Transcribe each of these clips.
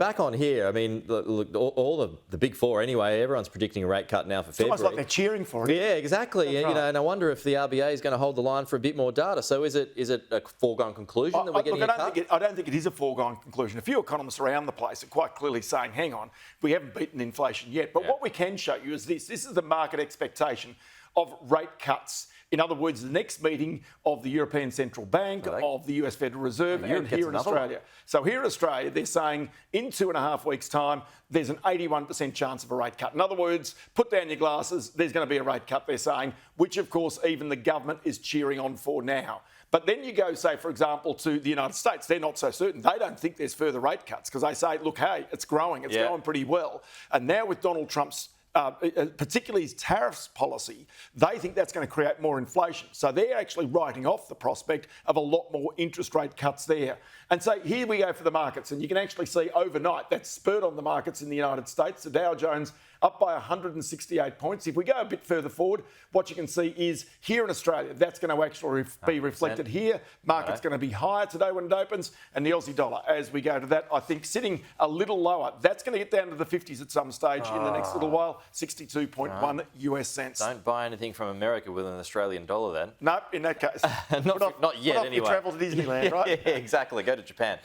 Back on here, I mean, look, all the big four anyway, everyone's predicting a rate cut now for February. It's almost like they're cheering for it. Yeah, exactly. And, and I wonder if the RBA is going to hold the line for a bit more data. So is it a foregone conclusion that we're getting a cut? I don't think it is a foregone conclusion. A few economists around the place are quite clearly saying, hang on, we haven't beaten inflation yet. But what we can show you is this. This is the market expectation of rate cuts. In other words, the next meeting of the European Central Bank, of the US Federal Reserve, and here in Australia. So here in Australia, they're saying in 2.5 weeks' time, there's an 81% chance of a rate cut. In other words, put down your glasses, there's going to be a rate cut, they're saying, which of course even the government is cheering on for now. But then you go, say, for example, to the United States, they're not so certain. They don't think there's further rate cuts because they say, look, hey, it's growing, it's going pretty well. And now with Donald Trump's particularly his tariffs policy, they think that's going to create more inflation. So they're actually writing off the prospect of a lot more interest rate cuts there. And so here we go for the markets. And you can actually see overnight that's spurred on the markets in the United States. The Dow Jones up by 168 points. If we go a bit further forward, what you can see is here in Australia, that's going to actually be reflected here. Market's going to be higher today when it opens. And the Aussie dollar, as we go to that, I think sitting a little lower. That's going to get down to the 50s at some stage in the next little while. 62.1 US cents. Don't buy anything from America with an Australian dollar then. No, in that case. not yet anyway. Travel to Disneyland, right? Yeah, exactly. Go to Japan.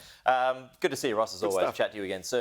Good to see you, Ross, as always. Chat to you again soon.